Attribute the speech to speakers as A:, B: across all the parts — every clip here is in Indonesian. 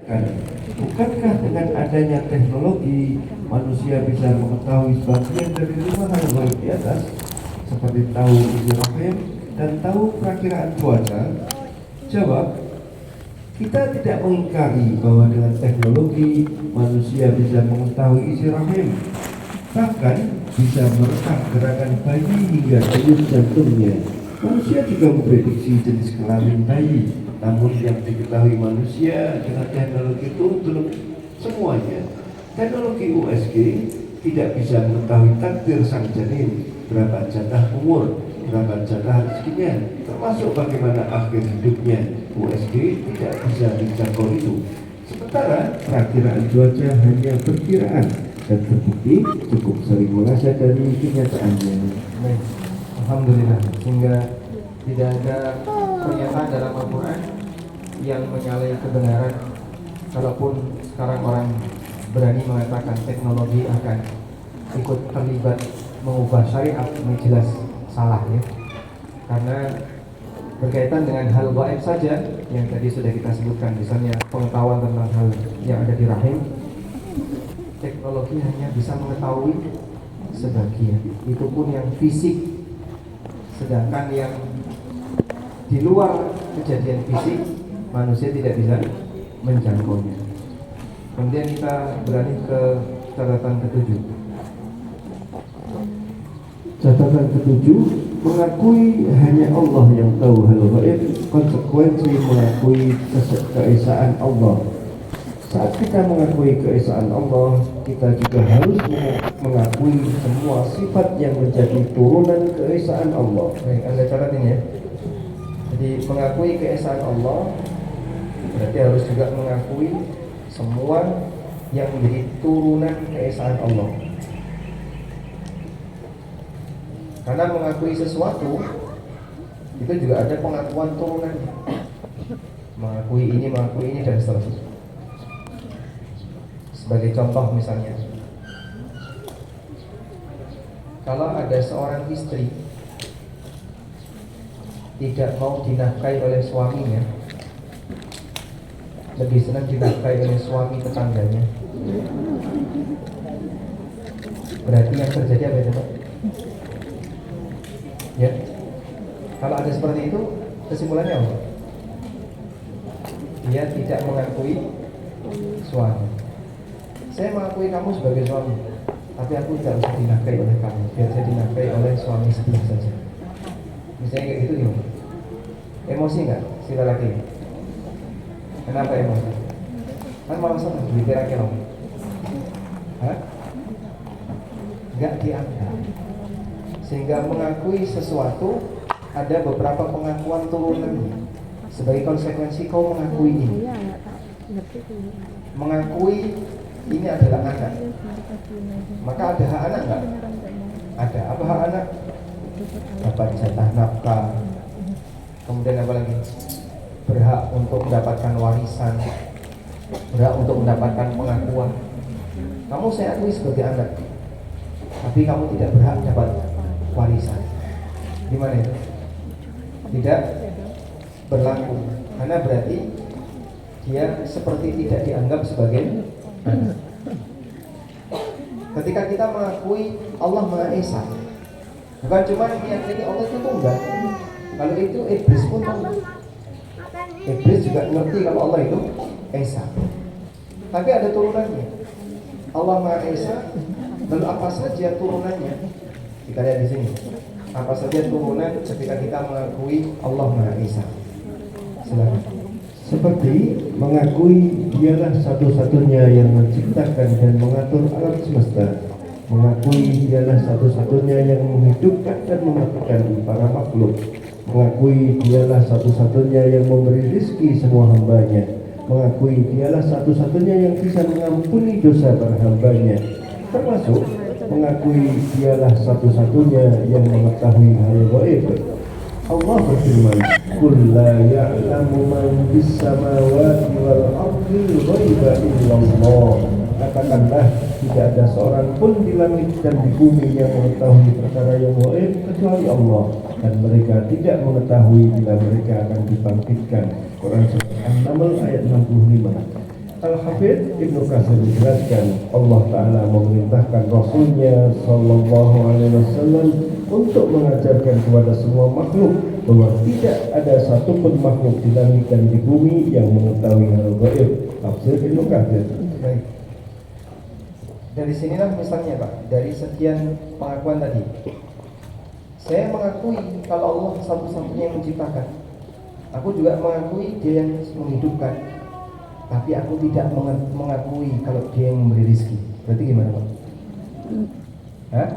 A: Kan, bukankah dengan adanya teknologi manusia bisa mengetahui sebagian dari 5 hal gaib di atas, seperti tahu isi rahim dan tahu perakiraan cuaca? Jawab, kita tidak mengingkari bahwa dengan teknologi manusia bisa mengetahui isi rahim, bahkan bisa merekam gerakan bayi hingga denyut jantungnya. Manusia juga memprediksi jenis kelamin bayi, namun yang diketahui manusia dengan teknologi itu belum semuanya. Teknologi USG tidak bisa mengetahui takdir sang janin, berapa jatah umur, berapa jatah rezekinya, termasuk bagaimana akhir hidupnya. USG tidak bisa menjangkau itu. Sementara perakiraan cuaca hanya perkiraan dan terbukti cukup sering meleset dari kenyataannya.
B: Alhamdulillah, sehingga tidak ada pernyataan dalam Al-Quran yang menyalahi kebenaran. Kalaupun sekarang orang berani mengatakan teknologi akan ikut terlibat mengubah syariat, ini jelas salah ya. Karena berkaitan dengan hal gaib saja yang tadi sudah kita sebutkan, misalnya pengetahuan tentang hal yang ada di rahim, teknologi hanya bisa mengetahui sebagian, itu pun yang fisik. Sedangkan yang di luar kejadian fisik, manusia tidak bisa menjangkaunya. Kemudian kita beralih ke catatan ketujuh.
A: Catatan ketujuh, mengakui hanya Allah yang tahu hal gaib, konsekuensi mengakui keesaan Allah. Saat kita mengakui keesaan Allah, kita juga harus mengakui semua sifat yang menjadi turunan keesaan Allah.
B: Baik, Anda catat ini ya. Jadi mengakui keesaan Allah berarti harus juga mengakui semua yang menjadi turunan keesaan Allah. Karena mengakui sesuatu itu juga ada pengakuan turunannya. Mengakui ini dan seterusnya. Sebagai contoh misalnya, kalau ada seorang istri tidak mau dinafkahi oleh suaminya, lebih senang dinafkahi oleh suami tetangganya, berarti yang terjadi apa itu, Pak? Ya, kalau ada seperti itu, kesimpulannya apa? Dia tidak mengakui suami. Saya mengakui kamu sebagai suami, tapi aku tidak usah dinafkahi oleh kamu, biar saya dinafkahi oleh suami sebelah saja. Misalnya kayak gitu gimana? Emosi nggak si lelaki? Kenapa emosi? Kan malah senang dikira-kira. Hah? Nggak dianggap. Sehingga mengakui sesuatu ada beberapa pengakuan turunannya. Sebagai konsekuensi kau mengakui ini. Mengakui ini adalah anak, maka ada hak anak nggak? Ada. Apa hak anak? Dapat jatah nafkah. Kemudian apa lagi? Berhak untuk mendapatkan warisan, berhak untuk mendapatkan pengakuan. Kamu saya akui sebagai anak, tapi kamu tidak berhak dapat warisan. Gimana itu? Tidak berlaku, karena berarti dia seperti tidak dianggap sebagai anak. Ketika kita mengakui Allah Maha Esa, bukan cuma meyakini Allah itu tunggal. Kalau itu iblis pun tahu. Iblis juga ngerti kalau Allah itu Esa. Tapi ada turunannya. Allah Maha Esa, lalu apa saja turunannya? Kita lihat di sini. Apa saja turunan ketika kita mengakui Allah Maha Esa? Silakan.
A: Seperti mengakui dialah satu-satunya yang menciptakan dan mengatur alam semesta, mengakui dialah satu-satunya yang menghidupkan dan mematikan para makhluk, mengakui dialah satu-satunya yang memberi rizki semua hambanya, mengakui dialah satu-satunya yang bisa mengampuni dosa para hambanya, termasuk mengakui dialah satu-satunya yang mengetahui hal gaib. Allah berfirman, "Qul la ya'lamu man fis samawati wal ardi ghaiba illallah." Katakanlah, tidak ada seorang pun di langit dan di bumi yang mengetahui perkara yang gaib kecuali Allah, dan mereka tidak mengetahui bila mereka akan dibangkitkan. Quran Surah An-Naml ayat 65. Al-Hafidz Ibnu Katsir menjelaskan Allah Ta'ala memerintahkan Rasulnya Sallallahu Alaihi Wasallam untuk mengajarkan kepada semua makhluk bahwa tidak ada satupun makhluk di langit dan di bumi yang mengetahui hal gaib. Tafsir Ibnu Katsir.
B: Baik. Dari sinilah misalnya Pak, dari sekian pengakuan tadi, saya mengakui kalau Allah satu-satunya yang menciptakan. Aku juga mengakui Dia yang menghidupkan. Tapi aku tidak mengakui kalau Dia yang memberi rezeki. Berarti gimana Pak? Hah?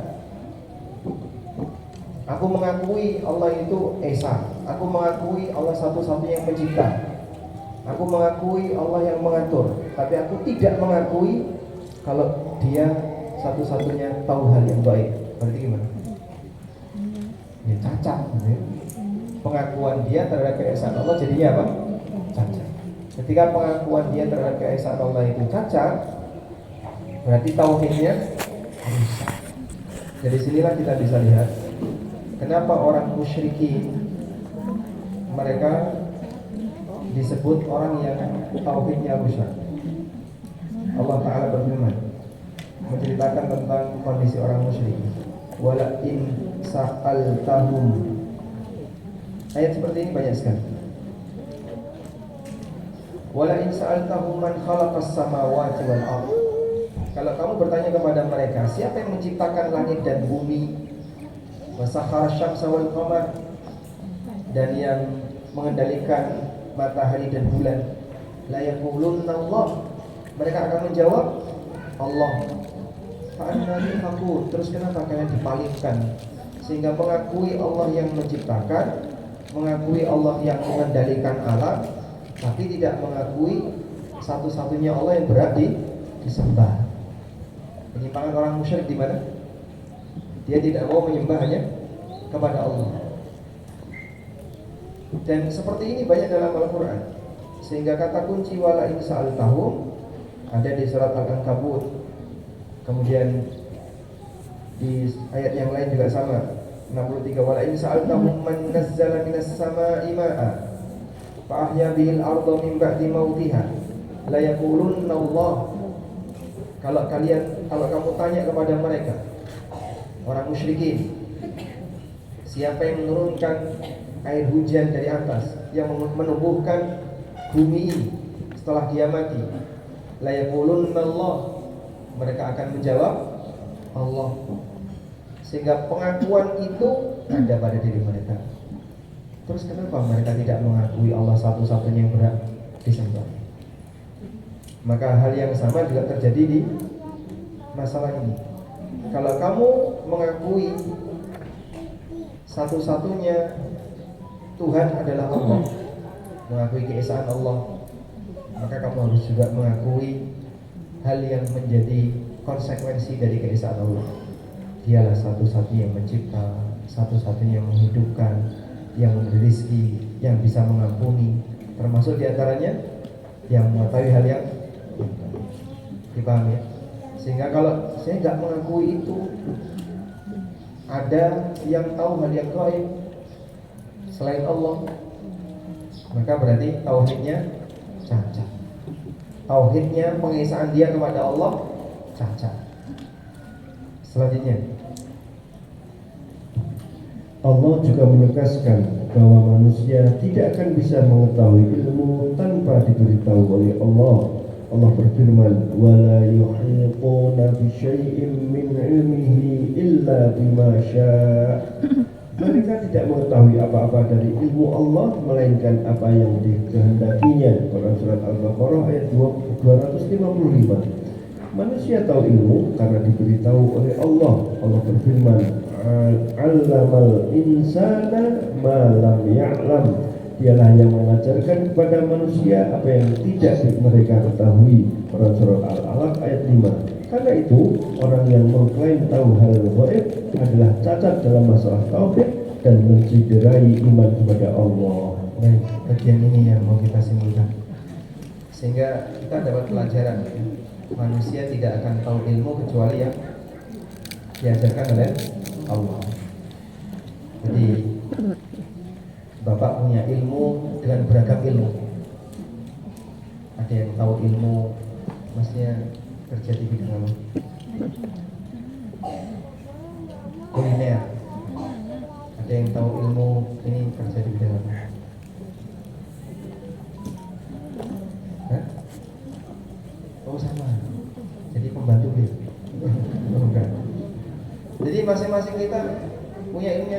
B: Aku mengakui Allah itu Esa. Aku mengakui Allah satu-satunya yang mencipta. Aku mengakui Allah yang mengatur. Tapi aku tidak mengakui kalau Dia satu-satunya tahu hal yang baik. Berarti gimana? Ya cacat gitu ya. Pengakuan Dia terhadap keesaan Allah jadinya apa? Cacat. Ketika pengakuan Dia terhadap keesaan Allah itu cacat, berarti tauhidnya rusak. Dari sinilah kita bisa lihat kenapa orang musyrikin mereka disebut orang yang tauhidnya rusak. Allah Ta'ala berfirman menceritakan tentang kondisi orang musyrik. Wala in sa'altahum. Ayat seperti ini banyak sekali. Wala in sa'altahum man khalaqas samawati wal ardh. Kalau kamu bertanya kepada mereka, siapa yang menciptakan langit dan bumi? Wa sakhara syamsa wal qamar, dan yang mengendalikan matahari dan bulan. La yaqulunna Allah. Mereka akan menjawab Allah. Fa'anna yufakun. Terus kenapa kalian dipalingkan? Sehingga mengakui Allah yang menciptakan, mengakui Allah yang mengendalikan alam, tapi tidak mengakui satu-satunya Allah yang berhak disembah. Penyimpangan orang musyrik di mana? Dia tidak mau menyembah hanya kepada Allah. Dan seperti ini banyak dalam Al-Quran. Sehingga kata kunci wala in sa'altahum ada di surat Al-Ankabut. Kemudian di ayat yang lain juga sama, 63, wala in sa'altahum man nazzala minas sama'i ma'a fa ahya bihil arda min ba'di mautiha la yaqulunna Allah. Kalau kamu tanya kepada mereka, orang musyrikin, siapa yang menurunkan air hujan dari atas, yang menumbuhkan bumi ini setelah dia mati, la yaqulunna Allah. Mereka akan menjawab Allah. Sehingga pengakuan itu ada pada diri mereka. Terus kenapa mereka tidak mengakui Allah satu-satunya yang berhak disembah? Maka hal yang sama juga terjadi di masalah ini. Kalau kamu mengakui satu-satunya Tuhan adalah Allah, mengakui keesaan Allah, maka kamu harus juga mengakui hal yang menjadi konsekuensi dari keesaan Allah. Dialah satu-satunya yang mencipta, satu-satunya yang menghidupkan, yang memberi rezeki, yang bisa mengampuni, termasuk diantaranya yang mengetahui hal yang dipahami ya? Sehingga kalau saya nggak mengakui itu, ada yang tahu hal yang gaib selain Allah, maka berarti tauhidnya cacat. Tauhidnya pengesaan dia kepada Allah cacat. Selanjutnya
A: Allah juga menegaskan bahwa manusia tidak akan bisa mengetahui ilmu tanpa diberitahu oleh Allah. Allah berfirman, "Wala yuhituna bi syai'in min 'ilmihi illa bima syaa'." Mereka tidak mengetahui apa-apa dari ilmu Allah melainkan apa yang dikehendakinya. Quran surat Al-Baqarah ayat 255. Manusia tahu ilmu karena diberitahu oleh Allah. Allah berfirman, "'Allamal insana ma lam ya'lam." Dialah yang mengajarkan kepada manusia apa yang tidak mereka ketahui. Quran surat Al-Alaq ayat 5. Karena itu, orang yang mengklaim tahu hal gaib adalah cacat dalam masalah tauhid dan menciderai iman kepada Allah.
B: baik, bagian ini yang mau kita simpulkan. Sehingga kita dapat pelajaran, manusia tidak akan tahu ilmu kecuali yang diajarkan oleh Allah. Jadi Bapak punya ilmu dengan beragam ilmu. Ada yang tahu ilmu, maksudnya kerja di bidang apa? Kuliner. Ada yang tahu ilmu ini kerja di bidang apa? Hah? Oh sama. Jadi pembantu dia. Oh, enggak. Jadi masing-masing kita punya ilmu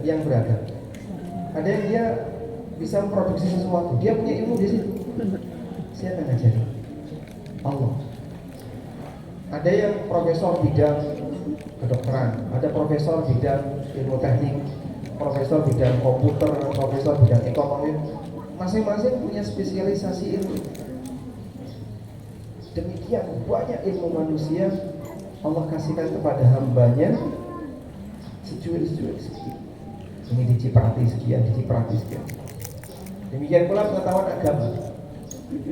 B: yang beragam. Ada yang dia bisa memproduksi sesuatu, dia punya ilmu di situ. Siapa yang ngajari? Allah. Ada yang profesor bidang kedokteran, ada profesor bidang ilmu teknik, profesor bidang komputer, profesor bidang ekonomi. Masing-masing punya spesialisasi ilmu. Demikian banyak ilmu manusia Allah kasihkan kepada hambanya secuil-secuil sedikit. Ini diciprati sekian, diciprati sekian. Demikian pula pengetahuan agama,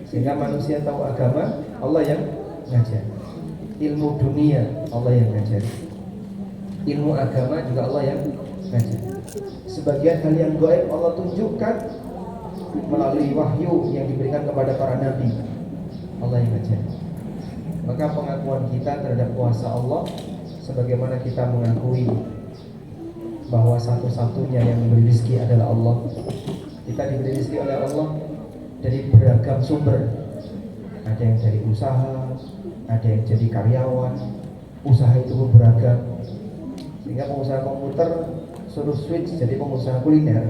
B: sehingga manusia tahu agama, Allah yang ngajar. Ilmu dunia, Allah yang ngajar. Ilmu agama juga Allah yang ngajar. Sebagian hal yang gaib Allah tunjukkan melalui wahyu yang diberikan kepada para nabi, Allah yang ngajar. Maka pengakuan kita terhadap kuasa Allah, sebagaimana kita mengakui bahwa satu-satunya yang memberi rezeki adalah Allah. Kita diberi rezeki oleh Allah dari beragam sumber. Ada yang dari usaha, ada yang jadi karyawan. Usaha itu pun beragam. Sehingga pengusaha komputer suruh switch jadi pengusaha kuliner,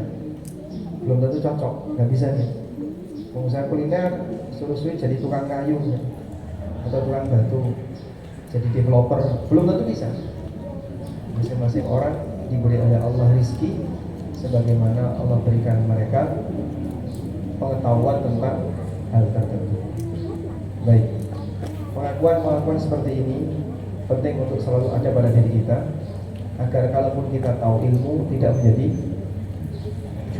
B: belum tentu cocok, nggak bisa nih. Pengusaha kuliner suruh switch jadi tukang kayu atau tukang batu, jadi developer, belum tentu bisa. Masing-masing orang diberi oleh Allah rizki sebagaimana Allah berikan mereka pengetahuan tentang hal tertentu. Baik, pengakuan seperti ini penting untuk selalu ada pada diri kita, agar kalaupun kita tahu ilmu tidak menjadi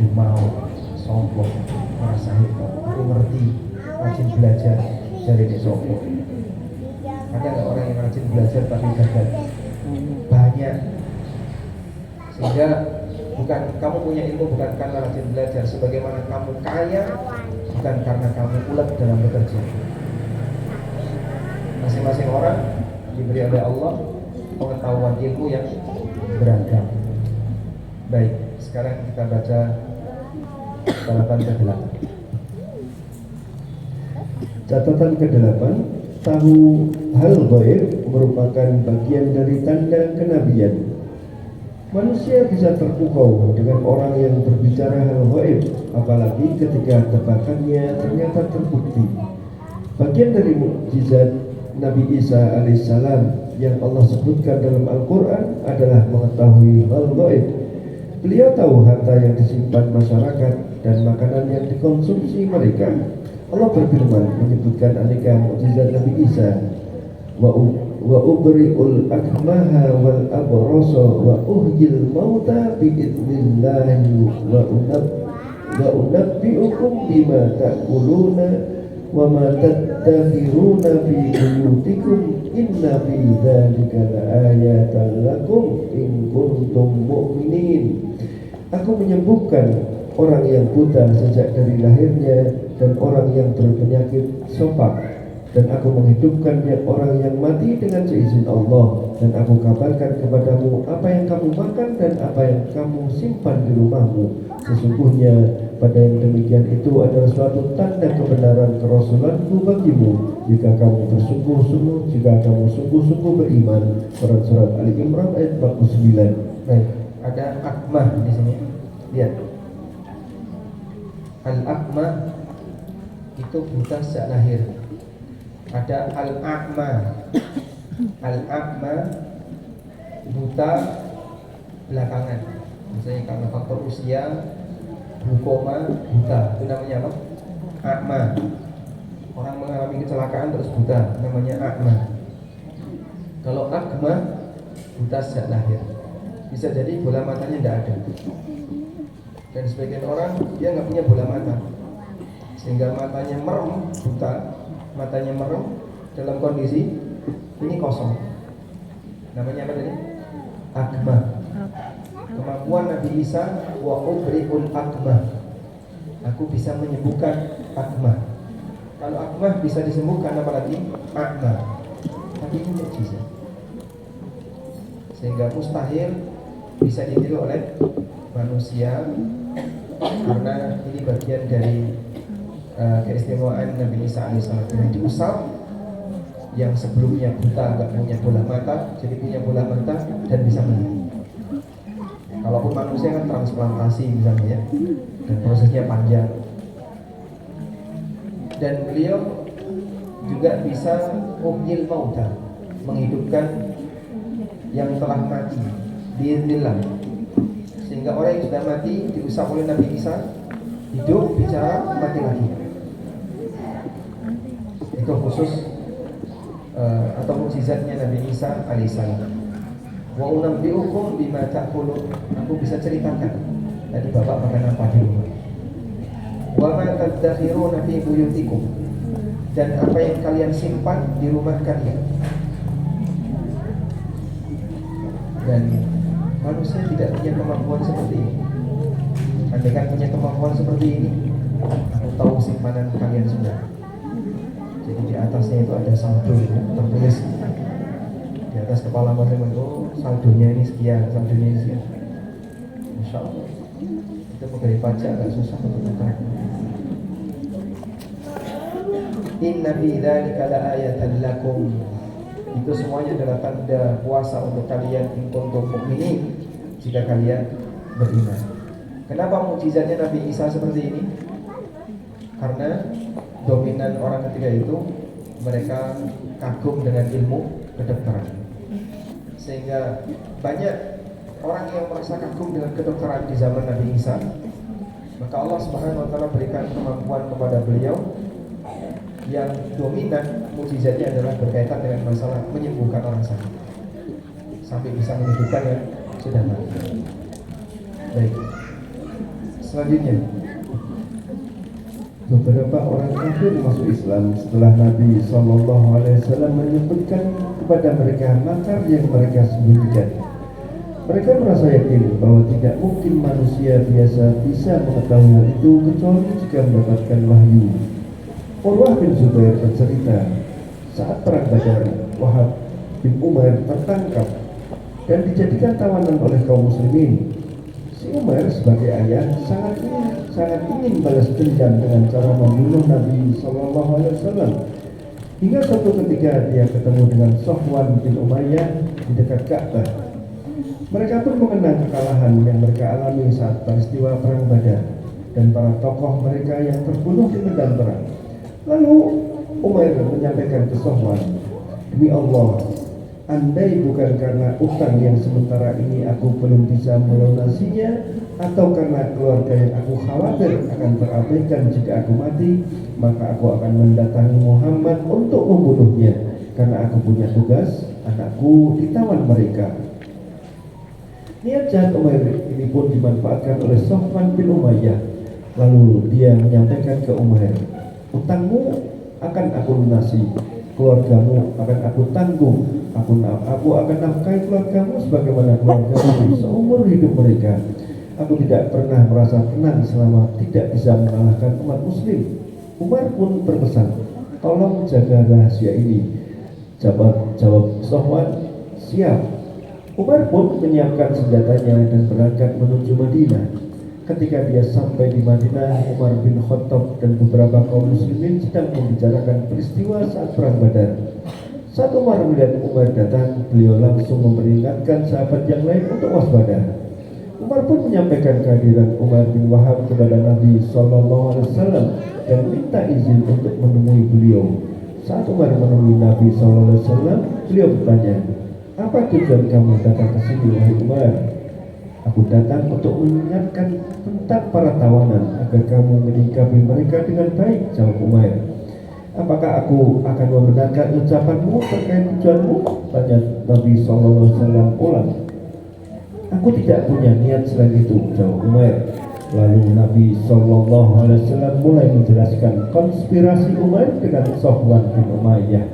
B: jumau, sombong, merasa hebat. Aku ngerti, rajin belajar dari dia sombong. Ada nggak orang yang rajin belajar tapi gagal? Banyak. Sehingga bukan kamu punya ilmu bukan karena rajin belajar, sebagaimana kamu kaya bukan karena kamu ulet dalam bekerja. Masing-masing orang diberi oleh Allah pengetahuan ilmu yang beragam. Baik, sekarang kita baca catatan ke-8.
A: Catatan ke-8, tahu hal gaib merupakan bagian dari tanda kenabian. Manusia bisa terpukau dengan orang yang berbicara hal gaib, apalagi ketika tebakannya ternyata terbukti. Bagian dari mukjizat Nabi Isa alaihissalam yang Allah sebutkan dalam Al-Quran adalah mengetahui hal gaib. Beliau tahu harta yang disimpan masyarakat dan makanan yang dikonsumsi mereka. Allah berfirman menyebutkan aneka mukjizat Nabi Isa, wa ubri'ul akmaha wal abrasa wa uhyil mauta bi'idnillahi wa unabbi'ukum bima ta'kuluna wa ma tadakhiruna fi buyutikum inna fi dzalika laayatan lakum in kuntum mu'minin. Aku menyembuhkan orang yang buta sejak dari lahirnya dan orang yang berpenyakit sopak, dan aku menghidupkan orang yang mati dengan seizin Allah, dan aku kabarkan kepadamu apa yang kamu makan dan apa yang kamu simpan di rumahmu. Sesungguhnya pada yang demikian itu adalah suatu tanda kebenaran kerasulanku bagimu, jika kamu bersungguh-sungguh, jika kamu sungguh-sungguh beriman. Surat Ali Imran ayat 49.
B: Baik, ada akmah di sini. Lihat, al-akmah itu buta sejak lahir. Ada al-akma. Al-akma buta belakangan, misalnya karena faktor usia, glaukoma, buta, itu namanya apa? Akma. Orang mengalami kecelakaan terus buta, namanya akma. Kalau akma buta sejak lahir, bisa jadi bola matanya tidak ada. Dan sebagian orang dia nggak punya bola mata, sehingga matanya merem, buta, matanya merem dalam kondisi ini kosong. Namanya apa tadi? Akma. Kemampuan Nabi Isa, wa ubri'ul akma. Aku bisa menyembuhkan akma. Kalau akmah bisa disembuhkan, apalagi akmah. Tapi ini mukjizat, sehingga mustahil bisa ditiru oleh manusia, karena ini bagian dari keistimewaan Nabi Isa alaihissalam. Ini diusap, yang sebelumnya buta nggak punya bola mata jadi punya bola mata dan bisa melihat. Kalaupun manusia kan transplantasi misalnya ya, dan prosesnya panjang. Dan beliau juga bisa muhyil mauta, menghidupkan yang telah mati biidznillah, sehingga orang yang sudah mati diusap oleh Nabi Isa hidup, bicara, mati lagi. Itu khusus atau mukjizatnya Nabi Isa alaihissalam. Wa unabbiukum bima ta'kulun, aku bisa ceritakan tadi bapak makan apa di rumah. Wa ma tadakhiruna fi buyutikum, dan apa yang kalian simpan di rumah kalian. Dan manusia tidak punya kemampuan seperti ini. Andai kan punya kemampuan seperti ini, aku tahu simpanan kalian semua. Jadi di atasnya itu ada saldo tertulis di atas kepala masing-masing. Oh, saldonya ini sekian, saldonya ini sekian. Masya Allah, itu pegawai pajak agak susah untuk buka. Inna fi dzalika laayatan lakum, itu semuanya adalah tanda puasa untuk kalian in kuntum mu'minin, jika kalian beriman. Kenapa mukjizatnya Nabi Isa seperti ini? Karena dominan orang ketika itu mereka kagum dengan ilmu kedokteran, sehingga banyak orang yang merasa kagum dengan kedokteran di zaman Nabi Isa. Maka Allah Subhanahu wa taala berikan kemampuan kepada beliau yang dominan, mukjizatnya adalah berkaitan dengan masalah menyembuhkan orang sakit, sampai bisa menyembuhkan yang sudah mati. Baik, selanjutnya
A: beberapa orang kafir masuk Islam setelah Nabi SAW menyebutkan kepada mereka makar yang mereka sembunyikan. Mereka merasa yakin bahwa tidak mungkin manusia biasa bisa mengetahui hal itu kecuali jika mendapatkan wahyu. Urwah bin Zubair bercerita, saat perang Badar, Wahab bin Umar tertangkap dan dijadikan tawanan oleh kaum muslimin. Si Umar sebagai ayah sangat ingin balas dendam dengan cara membunuh Nabi SAW. Hingga suatu ketika dia ketemu dengan Sofwan bin Umayyah di dekat Ka'bah. Mereka pun mengenang kekalahan yang mereka alami saat peristiwa perang Badar dan para tokoh mereka yang terbunuh di medan perang. Lalu Umar menyampaikan ke Sofwan, demi Allah, andai bukan karena utang yang sementara ini aku belum bisa melunasinya, atau karena keluarga yang aku khawatir akan terabaikan jika aku mati, maka aku akan mendatangi Muhammad untuk membunuhnya, karena aku punya tugas, anakku ditawan mereka. Niat jahat Umar ini pun dimanfaatkan oleh Sofwan bin Umayyah. Lalu dia menyampaikan ke Umar, utangmu akan aku lunasi, keluargamu akan aku tanggung, aku akan nafkahi keluargamu sebagaimana keluargamu seumur hidup mereka. Aku tidak pernah merasa tenang selama tidak bisa mengalahkan umat muslim. Umar pun berpesan, tolong jaga rahasia ini. Jawab Sofwan, siap. Umar pun menyiapkan senjatanya dan berangkat menuju Madinah. Ketika dia sampai di Madinah, Umar bin Khattab dan beberapa kaum muslimin sedang membicarakan peristiwa saat perang Badar. Saat Umar melihat Umar datang, beliau langsung memperingatkan sahabat yang lain untuk waspada. Umar pun menyampaikan kehadiran Umar bin Wahab kepada Nabi SAW dan minta izin untuk menemui beliau. Saat Umar menemui Nabi SAW, beliau bertanya, apa tujuan kamu datang ke sini, wahai Umar? Aku datang untuk mengingatkan tentang para tawanan agar kamu menyikapi mereka dengan baik, jawab Umar. Apakah aku akan membenarkan ucapanmu terkait tujuanmu? Tanya Nabi SAW ulang. Aku tidak punya niat selain itu, jawab Umar. Lalu Nabi SAW mulai menjelaskan konspirasi Umar dengan Sofwan bin Umayyah.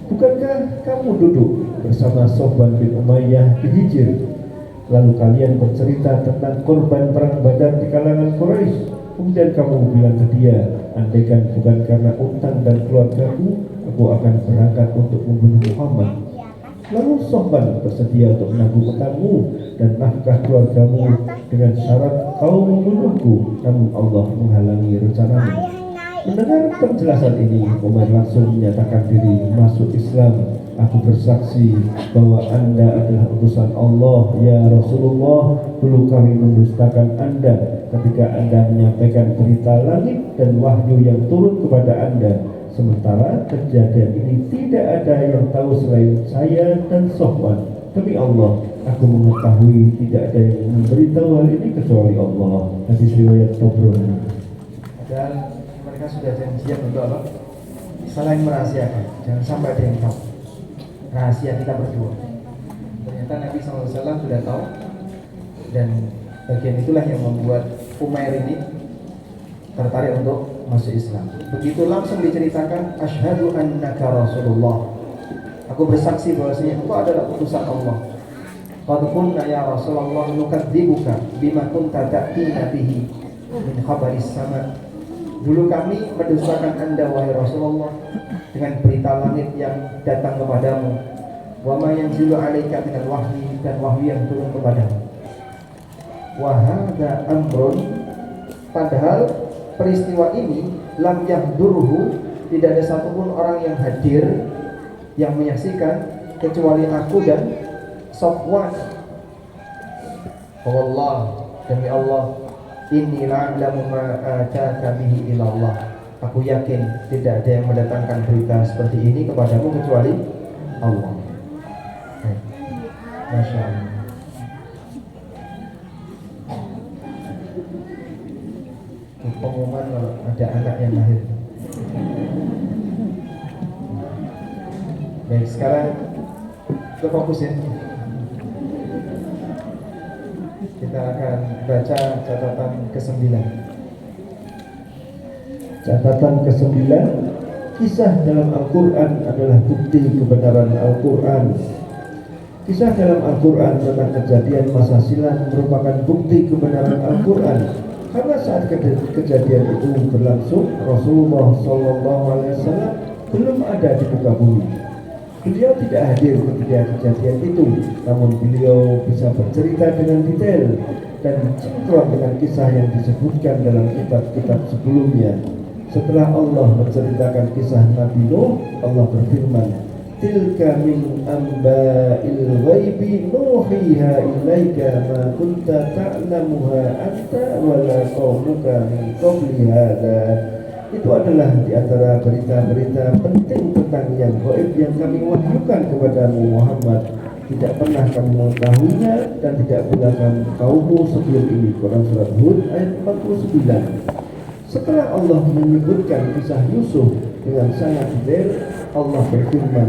A: Bukankah kamu duduk bersama Sofwan bin Umayyah di Hijr? Lalu kalian bercerita tentang korban perang Badar di kalangan Quraisy. Kemudian kamu bilang ke dia, andaikan bukan karena utang dan keluargaku, aku akan berangkat untuk membunuh Muhammad. Lalu Sofwan bersedia untuk menanggung utangmu dan nafkah keluargamu dengan syarat kau membunuhku, namun Allah menghalangi rencanamu. Mendengar penjelasan ini, Umar langsung menyatakan diri masuk Islam. Aku bersaksi bahwa Anda adalah utusan Allah, ya Rasulullah. Dulu kami mendustakan Anda ketika Anda menyampaikan berita langit dan wahyu yang turun kepada Anda. Sementara kejadian ini tidak ada yang tahu selain saya dan Sofwan. Demi Allah, aku mengetahui tidak ada yang memberitahu hal ini kecuali Allah. Hadis riwayat Tabrani.
B: Dan mereka sudah janjian untuk apa? Saling merahasiakan, jangan sampai ada yang tahu rahasia kita berdua. Ternyata Nabi SAW sudah tahu, dan bagian itulah yang membuat Umair ini tertarik untuk masuk Islam. Begitu langsung diceritakan, asyhadu annaka Rasulullah. Aku bersaksi bahwasanya engkau adalah utusan Allah. Qad kunna ya Rasulullah nukadzibuka bima kunta ta'tina bihi min khabaris sama. Dulu kami mendustakan Anda wahai Rasulullah dengan berita langit yang datang kepadamu, wa ma yanzilu 'alaika minal wahyi, dan wahyu yang turun kepadamu. Wa hadza amrun, padahal peristiwa ini lam yahdurhu, tidak ada satupun orang yang hadir yang menyaksikan kecuali aku dan Sofwan. Wallah, demi Allah, inni la'lamu ma ataka bihi ilallah. Aku yakin tidak ada yang mendatangkan berita seperti ini kepadamu kecuali Allah. Masya Allah. Pengumuman kalau ada anak yang lahir. Baik, sekarang kita fokus ya. Kita akan baca catatan ke-9.
A: Catatan ke-9, kisah dalam Al-Quran adalah bukti kebenaran Al-Quran. Kisah dalam Al-Quran tentang kejadian masa silam merupakan bukti kebenaran Al-Quran. Karena saat kejadian itu berlangsung, Rasulullah SAW belum ada di muka bumi. Beliau tidak hadir ketika kejadian itu, namun beliau bisa bercerita dengan detail dan sinkron dengan kisah yang disebutkan dalam kitab-kitab sebelumnya. Setelah Allah menceritakan kisah Nabi Nuh, Allah berfirman, "Tilka min amba'il ghaibi nuhiha ilaika ma kunta ta'lamuha anta wala qaumuka min qabli hadza." Itu adalah di antara berita-berita penting tentang yang gaib yang kami wahyukan kepadamu Muhammad. Tidak pernah kamu mengetahuinya dan tidak pula kaummu sebelum ini. Quran Surat Hud ayat 49. Setelah Allah menyebutkan kisah Yusuf dengan sangat detail, Allah berfirman,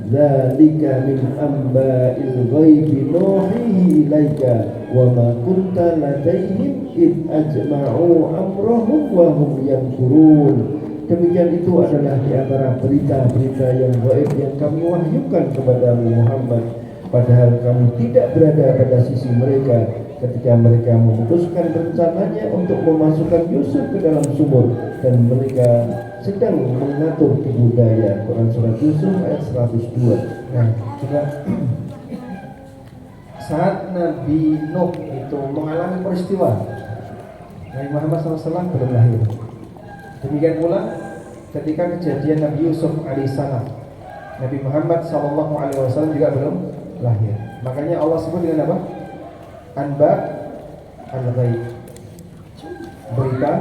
A: "Dzalika min amba'il ghaibi nuhihi ilaika wa ma kunta ladaihim id ajma'u amrahum wa hum yankurun." Demikian itu adalah di antara berita-berita yang gaib yang kami wahyukan kepadamu Muhammad, padahal kamu tidak berada pada sisi mereka ketika mereka memutuskan rencananya untuk memasukkan Yusuf ke dalam sumur dan mereka sedang mengatur tipu daya. Quran Surat Yusuf ayat 102.
B: Nah, juga saat Nabi Nuh itu mengalami peristiwa, Nabi Muhammad SAW belum lahir. Demikian pula ketika kejadian Nabi Yusuf alaihissalam, Nabi Muhammad SAW juga belum lahir. Makanya Allah sebut dengan apa? Anba al-ghaib, berita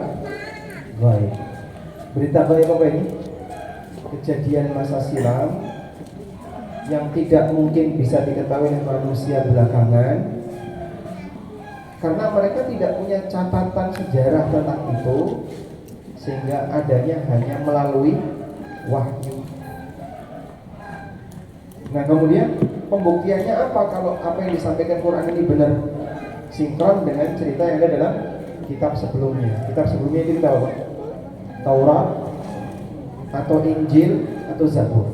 B: ghaib. Berita ghaib apa ini? Kejadian masa silam yang tidak mungkin bisa diketahui oleh manusia belakangan, karena mereka tidak punya catatan sejarah tentang itu, sehingga adanya hanya melalui wahyu. Nah, kemudian pembuktiannya apa kalau apa yang disampaikan Quran ini benar sinkron dengan cerita yang ada dalam kitab sebelumnya? Kitab sebelumnya itu kita apa? Taurat atau Injil atau Zabur.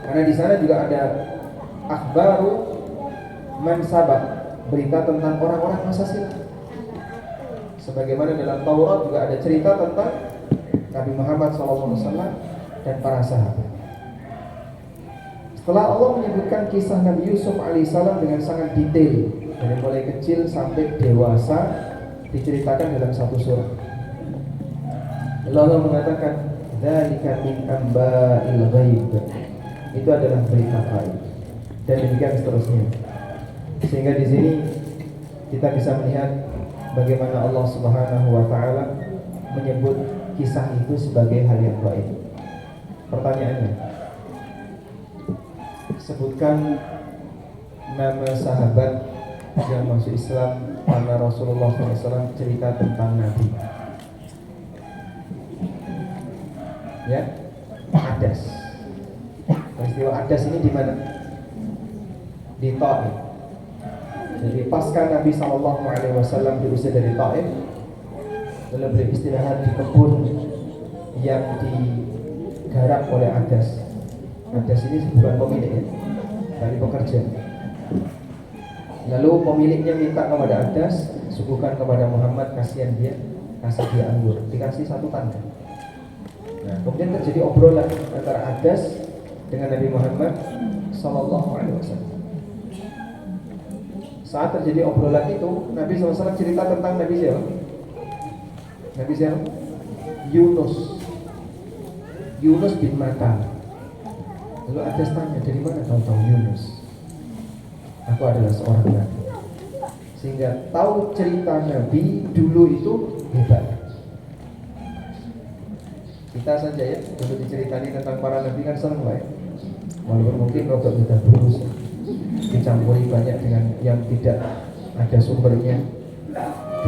B: Karena di sana juga ada akhbaru man sabaq, berita tentang orang-orang masa silam. Sebagaimana dalam Taurat juga ada cerita tentang Nabi Muhammad SAW dan para sahabat. Setelah Allah menyebutkan kisah Nabi Yusuf alaihissalam dengan sangat detail, dari mulai kecil sampai dewasa, diceritakan dalam satu surah. Allah mengatakan, "Dzalika min amba'il ghaib." Itu adalah berita gaib. Dan demikian seterusnya. Sehingga di sini kita bisa melihat bagaimana Allah Subhanahu wa taala menyebut kisah itu sebagai hal yang gaib. Pertanyaannya, sebutkan nama sahabat yang masuk Islam karena Rasulullah SAW cerita tentang Nabi. Ya, Adas. Peristiwa Adas ini di mana? Di Taif. Jadi pasca Nabi SAW diusir dari Taif, lalu beristirahat di kebun yang digarap oleh Adas. Adas ini bukan pemilik ya, tapi pekerja. Lalu pemiliknya minta kepada Adas, suguhkan kepada Muhammad, kasihan dia, kasih dia anggur, dikasih satu tanda. Nah, kemudian terjadi obrolan antara Adas dengan Nabi Muhammad SAW. Saat terjadi obrolan itu, Nabi SAW cerita tentang Nabi siapa? Nabi siapa? Yunus bin Matta. Lalu Adas tanya, dari mana kau tahu Yunus? Aku adalah seorang Nabi. Sehingga tahu cerita Nabi dulu itu hebat. Kita saja ya, untuk diceritani tentang para Nabi kan senang lah ya. Walaupun mungkin rotok kita terus dicampuri banyak dengan yang tidak ada sumbernya.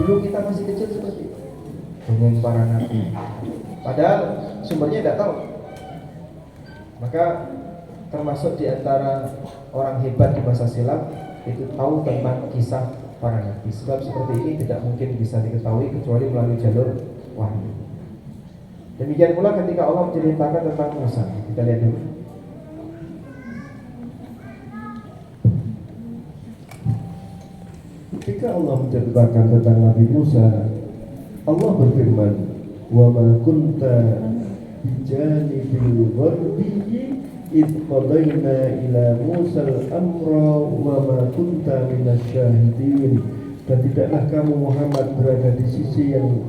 B: Dulu kita masih kecil seperti itu, dengan para Nabi. Padahal sumbernya tidak tahu. Maka termasuk di antara orang hebat di masa silam itu tahu tentang kisah para Nabi. Sebab seperti ini tidak mungkin bisa diketahui kecuali melalui jalur wahyu. Demikian pula ketika Allah menceritakan tentang Musa. Kita lihat dulu.
A: Ketika Allah menceritakan tentang Nabi Musa, Allah berfirman, "Wa ma kunta bijanibil gharbi id qadayna ila Musa al-amra wa ma kunta minasyahidin." Dan tidaklah kamu Muhammad berada di sisi yang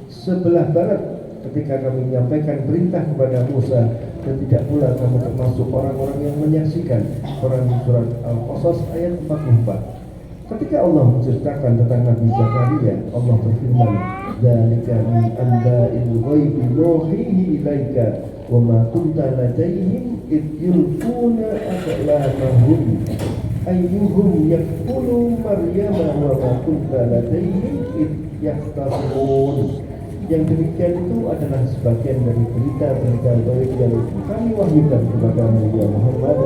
A: sebelah barat ketika kami menyampaikan perintah kepada Musa, dan tidak pula kamu termasuk orang-orang yang menyaksikan. Quran surat Al-Qasas ayat 44. Ketika Allah menceritakan tentang Nabi Zakaria, Allah berfirman, "Dzalika min amba'il ghaibi nuhihi ilaika wa ma kunta ladaihim id yulquna aqlamahum ayyuhum yakfulu Maryama wa ma kunta ladaihim id yahtasibun." Yang demikian itu adalah sebagian dari berita-berita gaib yang kami wahyukan kepadamu ya Muhammad,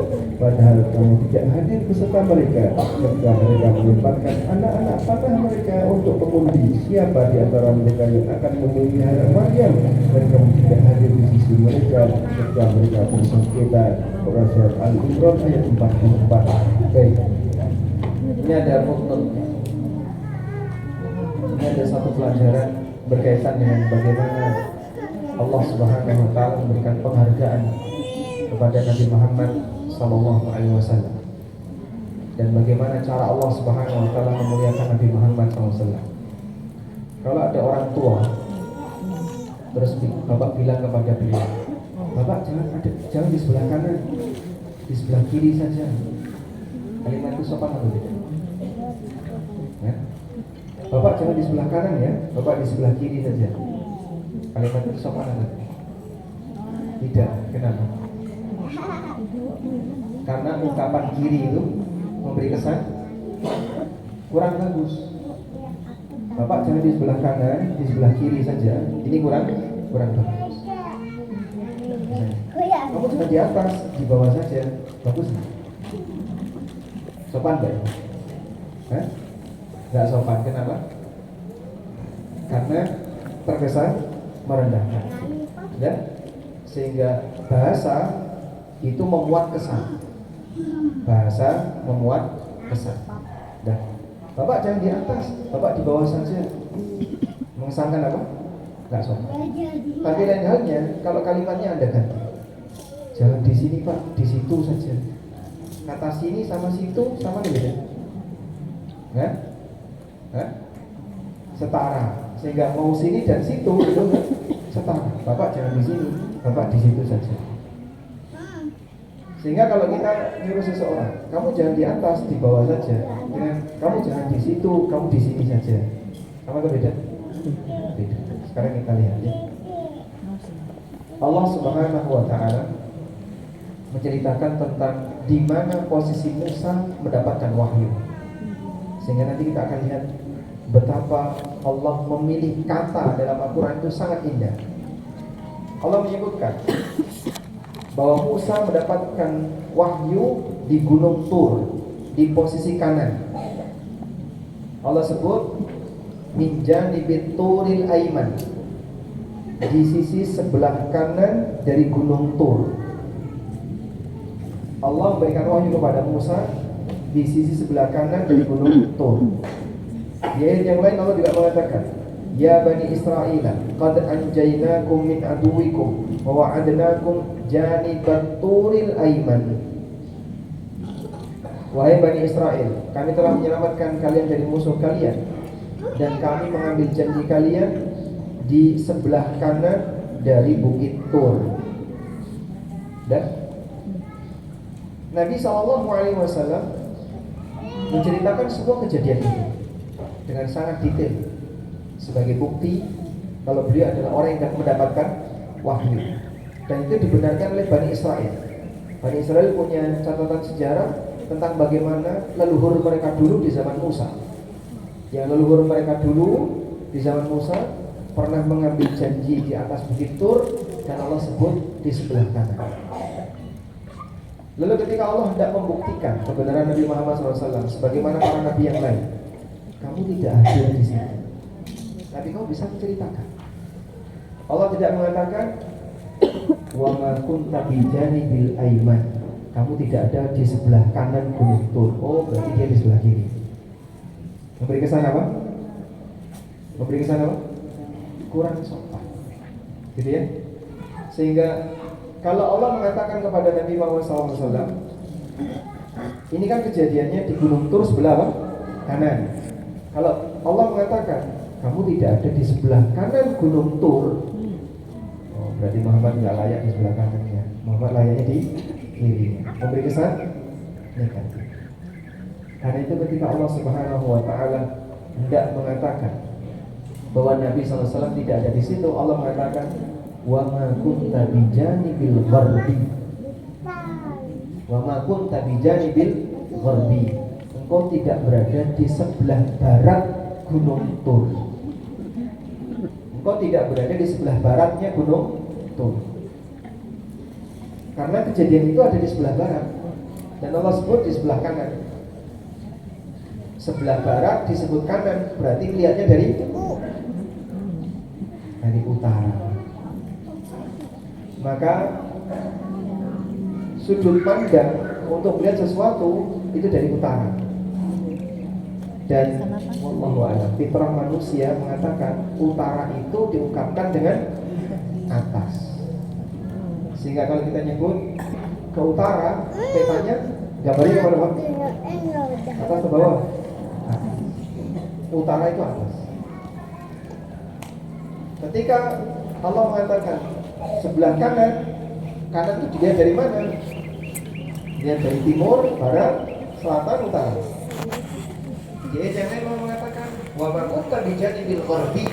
A: padahal kamu tidak hadir beserta mereka ketika mereka melemparkan anak-anak panah mereka untuk mengundi siapa di antara mereka yang akan memelihara Maryam, dan kamu tidak hadir di sisi mereka ketika mereka bersengketa. Quran surat Al-Imran ayat 44.
B: Baik. Ini ada footnote. Ini ada satu pelajaran berkaitan dengan bagaimana Allah Subhanahu wa taala memberikan penghargaan kepada Nabi Muhammad SAW, dan bagaimana cara Allah Subhanahu wa taala memuliakan Nabi Muhammad SAW. Kalau ada orang tua terus bapak bilang kepada beliau, "Bapak jangan di sebelah kanan, di sebelah kiri saja." Kalimat itu sopan atau tidak? Ya? Bapak jangan di sebelah kanan ya, Bapak di sebelah kiri saja. Kalimat itu sopan atau tidak? Kenapa? Karena ungkapan kiri itu memberi kesan kurang bagus. Bapak jangan di sebelah kanan, di sebelah kiri saja. Ini kurang bagus. Misalnya, kamu jangan di atas, di bawah saja. Bagus. Sopan gak? Hah? Gak sopan, kenapa? Karena terkesan merendahkan, ya? Sehingga bahasa itu memuat kesan. Bahasa memuat kesan. Dan Bapak jangan di atas, Bapak di bawah saja. mengesankan apa? Nggak sopan. Tapi lain halnya kalau kalimatnya Anda ganti, jangan di sini Pak, di situ saja. Kata sini sama situ sama beda, ya? Setara. Sehingga mau sini dan situ itu setara. Bapak jangan di sini, Bapak di situ saja. Sehingga kalau kita nyuruh seseorang, kamu jangan di atas, di bawah saja. Dengan kamu jangan di situ, kamu di sini saja. Sama atau beda? Beda. Sekarang kita lihat ya. Allah Subhanahu wa taala menceritakan tentang di mana posisi Musa mendapatkan wahyu. Sehingga nanti kita akan lihat betapa Allah memilih kata dalam Al-Quran itu sangat indah. Allah menyebutkan bahwa Musa mendapatkan wahyu di Gunung Tur, di posisi kanan. Allah sebut min janibit turil aiman, di sisi sebelah kanan dari Gunung Tur. Allah memberikan wahyu kepada Musa di sisi sebelah kanan dari Gunung Tur. Di ayat yang lain Allah juga mengatakan, ya Bani Israel, qad anjaynakum min aduwikum wa wa'adnakum janibat turil aiman. Wahai Bani Israel, kami telah menyelamatkan kalian dari musuh kalian, dan kami mengambil janji kalian di sebelah kanan dari Bukit Tur. Dan Nabi SAW menceritakan semua kejadian ini dengan sangat detail sebagai bukti kalau beliau adalah orang yang mendapatkan wahyu. Dan itu dibenarkan oleh Bani Israel. Bani Israel punya catatan sejarah tentang bagaimana leluhur mereka dulu di zaman Musa. Yang leluhur mereka dulu di zaman Musa pernah mengambil janji di atas Bukit Tur, dan Allah sebut di sebelah kanan. Lalu ketika Allah hendak membuktikan kebenaran Nabi Muhammad SAW sebagaimana para nabi yang lain, kamu tidak hadir di sini, tapi kamu bisa menceritakan. Allah tidak mengatakan wa ma kunta bi janibil aiman, kamu tidak ada di sebelah kanan Gunung Tur. Oh, berarti dia di sebelah kiri. Memberi kesan apa? Memberi kesan apa? Kurang sopan, gitu ya. Sehingga kalau Allah mengatakan kepada Nabi Muhammad SAW, ini kan kejadiannya di Gunung Tur sebelah apa? Kanan. Kalau Allah mengatakan kamu tidak ada di sebelah kanan Gunung Tur, oh, berarti Muhammad nggak layak di sebelah kanannya. Muhammad layaknya di kiri. Memberi kesan negatif. Karena itu ketika Allah Subhanahu wa taala hendak mengatakan bahwa Nabi SAW tidak ada di situ, Allah mengatakan wa ma kunta bijanibil gharbi, wa ma kunta bijanibil gharbi, engkau tidak berada di sebelah barat Gunung Tur. Engkau tidak berada di sebelah baratnya Gunung Tur. Karena kejadian itu ada di sebelah barat, dan Allah sebut di sebelah kanan. Sebelah barat disebut kanan, berarti lihatnya dari utara. Maka sudut pandang untuk melihat sesuatu itu dari utara. Dan wallahu a'lam, fitrah manusia mengatakan utara itu diungkapkan dengan atas. Sehingga kalau kita nyebut ke utara, petanya gambarnya ke bawah, atas ke bawah. Utara itu atas. Ketika Allah mengatakan sebelah kanan, kanan itu dilihat dari mana? Dilihat dari timur, barat, selatan, utara. Jadi jangan Allah mengatakan wa ma kunta bijanibil gharbi,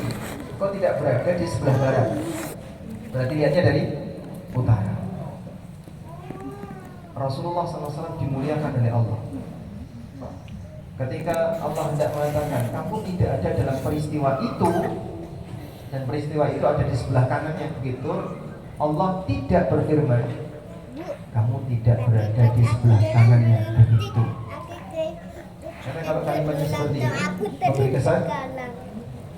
B: kau tidak berada di sebelah barat. Berarti lihatnya dari utara. Rasulullah SAW dimuliakan oleh Allah. Ketika Allah hendak mengatakan kamu tidak ada dalam peristiwa itu, dan peristiwa itu ada di sebelah kanannya begitu, Allah tidak berfirman kamu tidak berada di sebelah kanannya begitu. Karena kalau kalimatnya seperti ini memberi kesan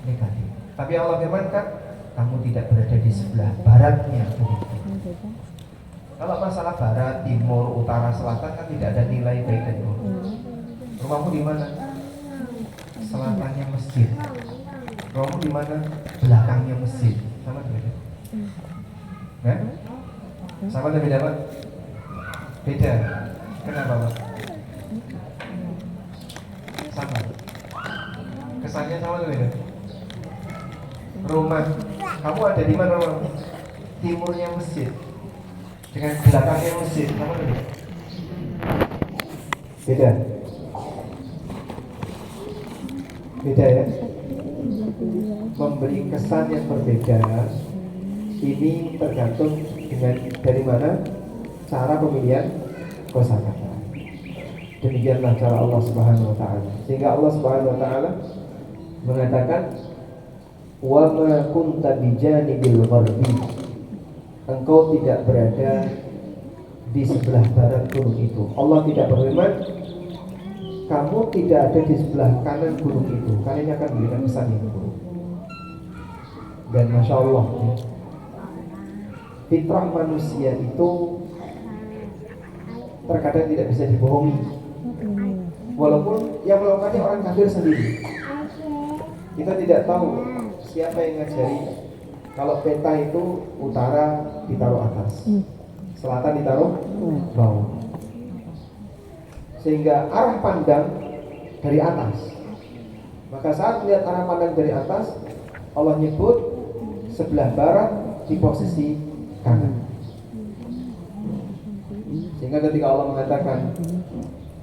B: negatif. Tapi Allah firmankan kamu tidak berada di sebelah baratnya begitu. Kalau masalah barat, timur, utara, selatan kan tidak ada nilai baik dan buruk. Rumahmu di mana? Selatannya masjid. Rumahmu di mana? Belakangnya masjid. Sama beda? Nah? Sama atau beda Pak? Beda. Kenapa Pak? Sama. Kesannya sama atau beda? Rumah kamu ada di mana rumah? Timurnya masjid dengan belakangnya masjid. Sama atau beda? Beda. Beda ya. Memberi kesan yang berbeda ini tergantung dengan dari mana cara pemilihan kosakata. Demikianlah cara Allah Subhanahu wa taala. Sehingga Allah Subhanahu wa taala mengatakan wa ma kunta bijanibil gharbi. Engkau tidak berada di sebelah barat gunung itu. Allah tidak berfirman kamu tidak ada di sebelah kanan gunung itu. Kalian akan memberikan kesan yang buruk. Dan Masya Allah, fitrah manusia itu terkadang tidak bisa dibohongi. Walaupun yang melakukannya orang kafir sendiri. Kita tidak tahu siapa yang ngajari. Kalau peta itu utara ditaruh atas, selatan ditaruh bawah, sehingga arah pandang dari atas. Maka saat melihat arah pandang dari atas, Allah nyebut sebelah barat di posisi kanan. Sehingga ketika Allah mengatakan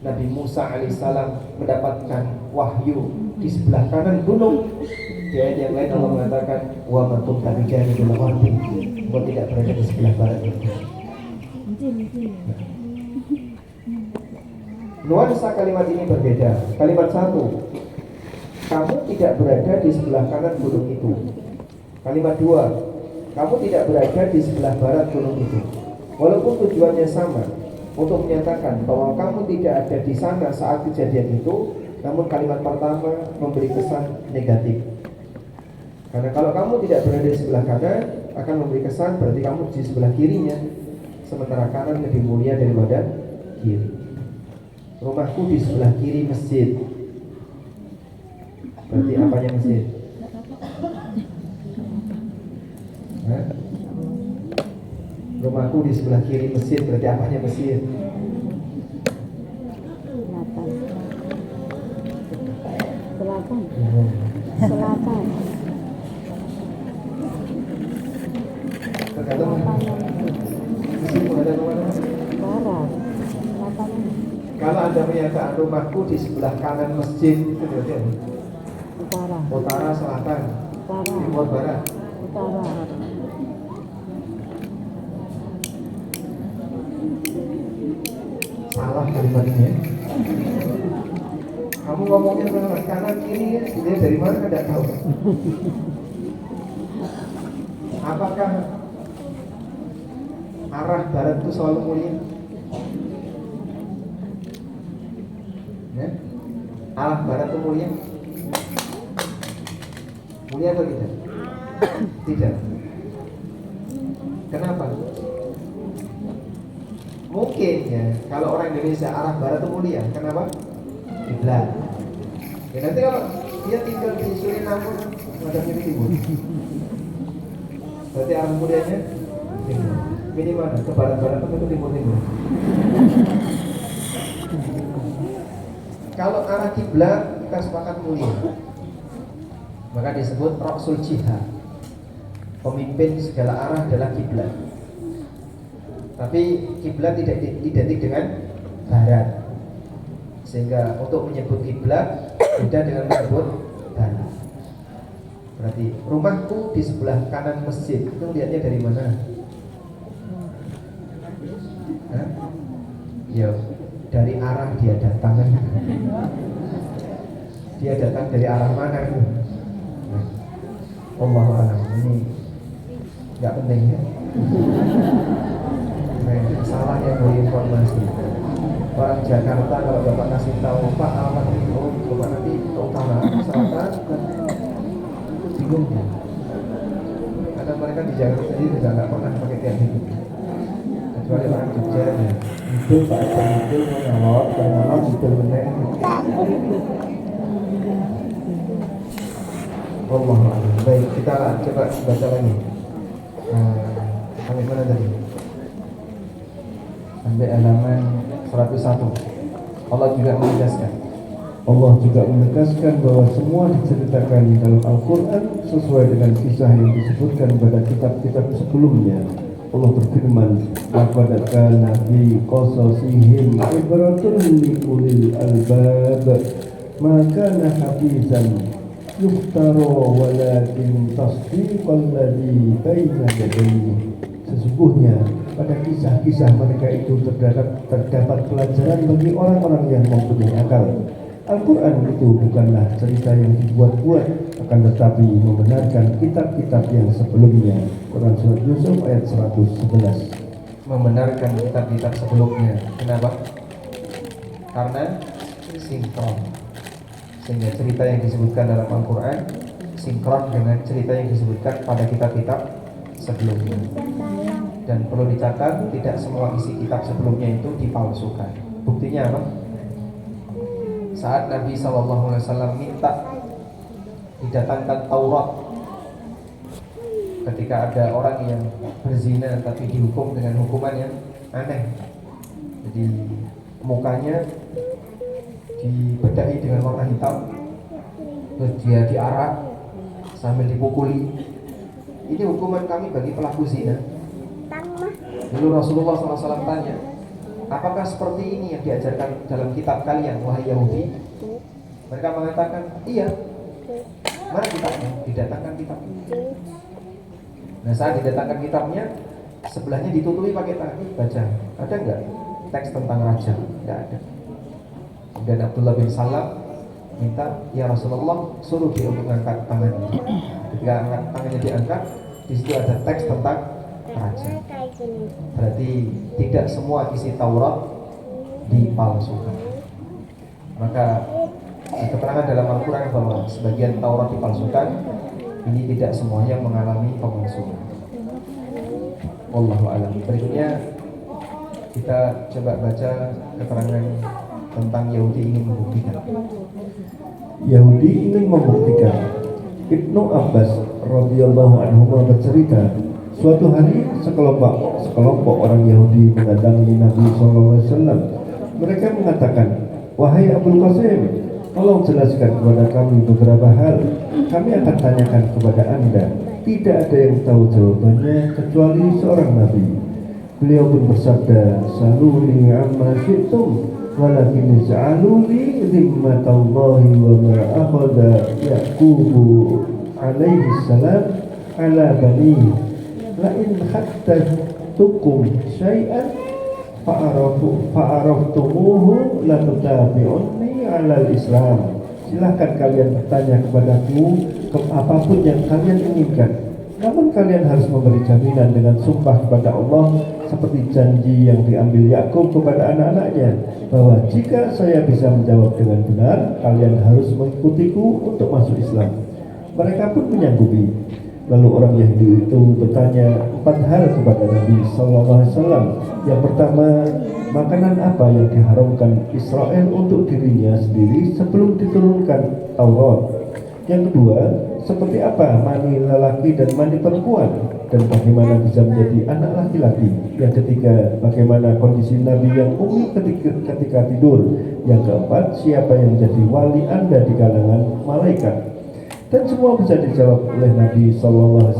B: Nabi Musa alaihissalam mendapatkan wahyu di sebelah kanan gunung, di ayat yang lain Allah mengatakan wa ma kunta bijanibil gharbi. Engkau tidak berada di sebelah barat itu. Nuansa kalimat ini berbeda. Kalimat satu, kamu tidak berada di sebelah kanan gunung itu. Kalimat dua, kamu tidak berada di sebelah barat gunung itu. Walaupun tujuannya sama, untuk menyatakan bahwa kamu tidak ada di sana saat kejadian itu, namun kalimat pertama memberi kesan negatif. Karena kalau kamu tidak berada di sebelah kanan, akan memberi kesan berarti kamu di sebelah kirinya. Sementara kanan lebih mulia daripada kiri. Rumahku di sebelah kiri masjid. Berarti apanya masjid? Hah? Rumahku di sebelah kiri masjid, berarti apanya masjid?
C: Selatan. Selatan.
B: Tergantung masjid ada kemana?
C: Barat. Selatan.
B: Kalau Anda menyatakan rumahku di sebelah kanan masjid, itu berarti apa?
C: Utara.
B: Utara, selatan,
C: Utara.
B: timur, barat.
C: Utara.
B: Salah kalimat ini ya. Kamu ngomongnya salah, kanan kiri ya, dia dari mana kan tidak tahu. Apakah arah barat itu selalu mulia? Ya? Arah barat itu mulia? Mulia atau tidak? Tidak. Kenapa? Mungkin ya, kalau orang Indonesia arah barat itu mulia. Kenapa? Kiblat. Ya nanti kalau dia tinggal di Suriname menghadapnya timur, berarti arah mulianya timur. Ini mana? Ke barat-barat atau ke timur-timur? Kalau arah kiblat kita sepakat mulia, maka disebut Rasul Jihad. Pemimpin segala arah adalah kiblat. Tapi kiblat tidak identik dengan barat. Sehingga untuk menyebut kiblat beda dengan menyebut barat. Berarti rumahku di sebelah kanan masjid, itu lihatnya dari mana? Hah? Ya, dari arah dia datang kan. Dia datang dari arah mana itu? Nah, Allahu a'lam. Ini nggak penting ya. Nah, itu salah yang beri informasi. Orang Jakarta kalau bapak kasih tahu Pak alamat itu, bapak nanti ke utara, selatan, bingung ya. Karena mereka di Jakarta sendiri juga nggak pernah pakai kayak gitu. Kecuali orang Jogja ya. Itu Pak itu mengalot, mengalot itu benar. Wallahu a'lam. Baik, kita coba baca lagi. Sampai mana tadi? Sampai halaman 101. Allah juga menegaskan.
A: Allah juga menegaskan bahwa semua diceritakan di dalam Al-Quran sesuai dengan kisah yang disebutkan pada kitab-kitab sebelumnya. Allah berfirman, "Laqad kana fi qasasihim ibratun li ulil albab, ma kana hafizan yuftara walakin tasdiqal ladzi baina yadayhi." Sesungguhnya pada kisah-kisah mereka itu terdapat pelajaran bagi orang-orang yang mempunyai akal. Al-Quran itu bukanlah cerita yang dibuat-buat, akan tetapi membenarkan kitab-kitab yang sebelumnya. Quran Surat Yusuf ayat 111.
B: Membenarkan kitab-kitab sebelumnya. Kenapa? Karena sinkron. Sehingga cerita yang disebutkan dalam Al-Quran sinkron dengan cerita yang disebutkan pada kitab-kitab sebelumnya. Dan perlu dicatat, tidak semua isi kitab sebelumnya itu dipalsukan. Buktinya apa? Saat Nabi SAW minta didatangkan Taurat, ketika ada orang yang berzina tapi dihukum dengan hukuman yang aneh. Jadi mukanya dibedahi dengan warna hitam, terus dia diarak sambil dipukuli. Ini hukuman kami bagi pelaku zina. Lalu Rasulullah SAW tanya, apakah seperti ini yang diajarkan dalam kitab kalian, wahai Yahudi? Mereka mengatakan, iya. Mana kitabnya? Didatangkan kitabnya. Nah, saat didatangkan kitabnya, sebelahnya ditutupi pakai tangan. Baca, ada enggak teks tentang raja? Enggak ada. Dan Abdullah bin Salam minta, ya Rasulullah, suruh dia untuk mengangkat tangannya. Ketika tangannya diangkat, di situ ada teks tentang raja. Berarti tidak semua isi Taurat dipalsukan. Maka keterangan dalam Al-Quran bahwa sebagian Taurat dipalsukan, ini tidak semuanya mengalami pemalsuan. Wallahu a'lam. Berikutnya kita coba baca keterangan tentang Yahudi ingin membuktikan.
A: Yahudi ingin membuktikan. Ibnu Abbas radhiyallahu anhu bercerita, suatu hari sekelompok orang Yahudi mendatangi Nabi SAW. Mereka mengatakan, wahai Abul Qasim, tolong jelaskan kepada kami beberapa hal. Kami akan tanyakan kepada Anda. Tidak ada yang tahu jawabannya kecuali seorang Nabi. Beliau pun bersabda, saluni amma syi'tum walakin ij'aluni zimmatallahi wa ma akhadha Yaqubu alaihi salam ala bani la in haddatukum syai'an fa'araftumuhu la tutabi'unni ala al-islam. Silahkan kalian bertanya kepadaku apapun yang kalian inginkan, namun kalian harus memberi jaminan dengan sumpah kepada Allah seperti janji yang diambil Yakub kepada anak-anaknya, bahwa jika saya bisa menjawab dengan benar, kalian harus mengikutiku untuk masuk Islam. Mereka pun menyanggupi. Lalu orang Yahudi itu bertanya 4 hal kepada Nabi SAW. Yang pertama, makanan apa yang diharamkan Israel untuk dirinya sendiri sebelum diturunkan Taurat? Yang kedua, seperti apa mani lelaki dan mani perempuan, dan bagaimana bisa menjadi anak laki-laki? Yang ketiga, bagaimana kondisi Nabi yang ummi ketika tidur? Yang keempat, siapa yang menjadi wali Anda di kalangan malaikat? Dan semua bisa dijawab oleh Nabi SAW.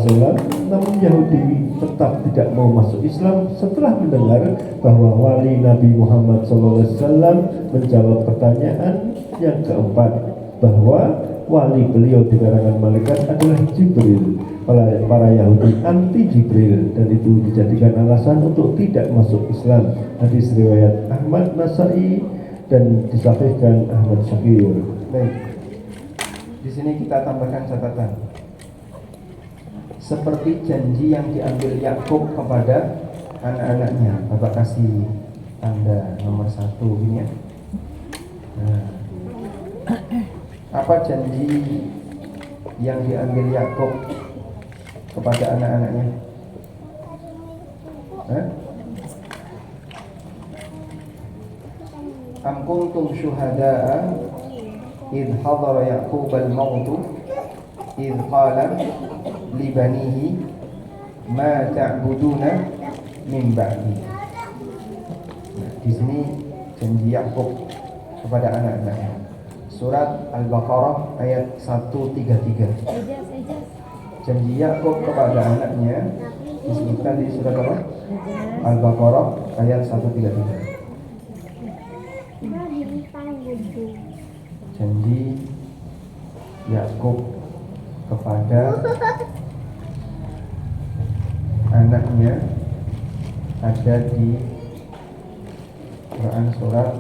A: Namun Yahudi tetap tidak mau masuk Islam setelah mendengar bahwa wali Nabi Muhammad SAW menjawab pertanyaan yang keempat, bahwa wali beliau di kalangan malaikat adalah Jibril. Para Yahudi anti Jibril, dan itu dijadikan alasan untuk tidak masuk Islam. Hadis riwayat Ahmad Nasai dan disahihkan Ahmad Syakir. Baik. Di sini kita tambahkan catatan. Seperti janji yang diambil Yakub kepada anak-anaknya. Bapak kasih tanda nomor 1 ini ya. Nah, apa janji yang diambil Yakub kepada anak-anaknya? Am kuntum syuhada'a idh hadara Yaqub al-maut
B: idh qala li banihi ma ta'buduna min ba'di. Nah, di sini janji Yakub kepada anak-anaknya. Surat Al-Baqarah ayat 133. Janji Yakub kepada anaknya disebutkan di surat apa? Al-Baqarah ayat 133. Janji Yakub kepada anaknya ada di Quran surat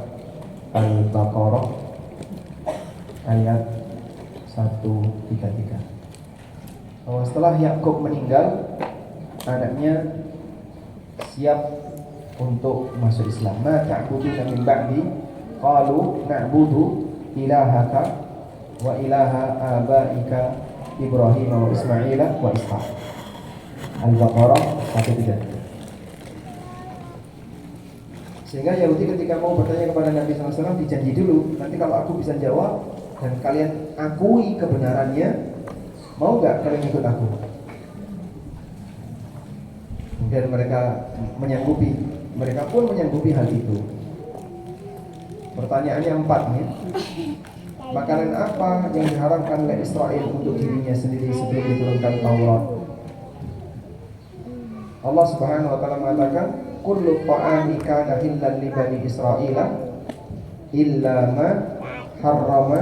B: Al-Baqarah ayat 133. Bahwa setelah Yakub meninggal, anaknya siap untuk masuk Islam. Ma ta'buduna min ba'di qalu na'budu ilahaka wa ilaha abaika Ibrahim wa Ismail wa Ishaq. Al-Baqarah 133. Sehingga Yahudi ketika mau bertanya kepada Nabi SAW dijanji dulu, nanti kalau aku bisa jawab dan kalian akui kebenarannya, mau gak kalian ikut aku? Kemudian mereka pun menyanggupi hal itu. Pertanyaannya 4 nih. Makanan apa yang diharamkan oleh Israel untuk dirinya sendiri sebelum diturunkan Taurat? Allah Subhanahu wa taala mengatakan, kullu ta'ami kana hillan li bani Israila illa ma harrama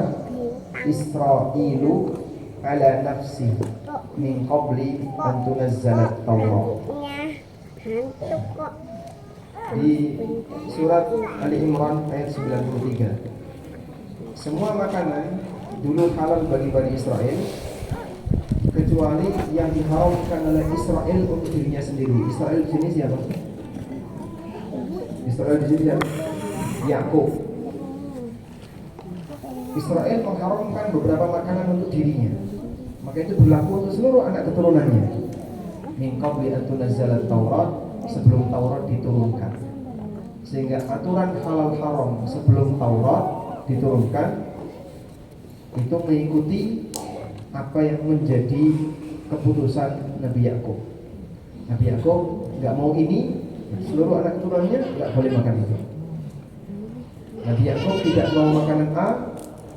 B: Israilu ala nafsi min qabli an tunazzala Taurat. Di surat Ali Imran ayat 93. Semua makanan dulu halal bagi Bani Israel kecuali yang diharamkan oleh Israel untuk dirinya sendiri. Israel di sini siapa? Israel di sini siapa? Yakub. Israel mengharamkan beberapa makanan untuk dirinya. Maka itu berlaku untuk seluruh anak keturunannya. Min qabli an tunazzala Taurat, sebelum Taurat diturunkan. Sehingga aturan halal haram sebelum Taurat diturunkan itu mengikuti apa yang menjadi keputusan Nabi Yakub. Nabi Yakub nggak mau ini, seluruh anak keturunannya nggak boleh makan itu. Nabi Yakub tidak mau makanan A,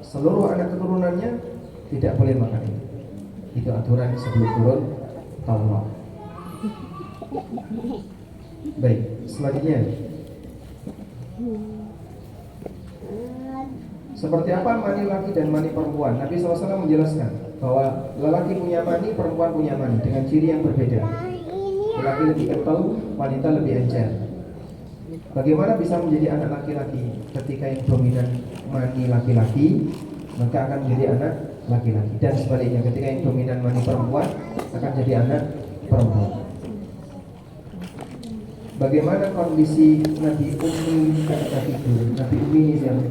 B: seluruh anak keturunannya tidak boleh makan itu. Itu aturan sebelum turun Taurat. Baik, selanjutnya. Seperti apa mani laki dan mani perempuan? Nabi SAW menjelaskan bahwa lelaki punya mani, perempuan punya mani dengan ciri yang berbeda. Lelaki lebih kental, wanita lebih encer. Bagaimana bisa menjadi anak laki-laki? Ketika yang dominan mani laki-laki, maka akan menjadi anak laki-laki. Dan sebaliknya, ketika yang dominan mani perempuan, akan jadi anak perempuan. Bagaimana kondisi Nabi Ummi ketika tidur? Nabi Ummi ini siapa?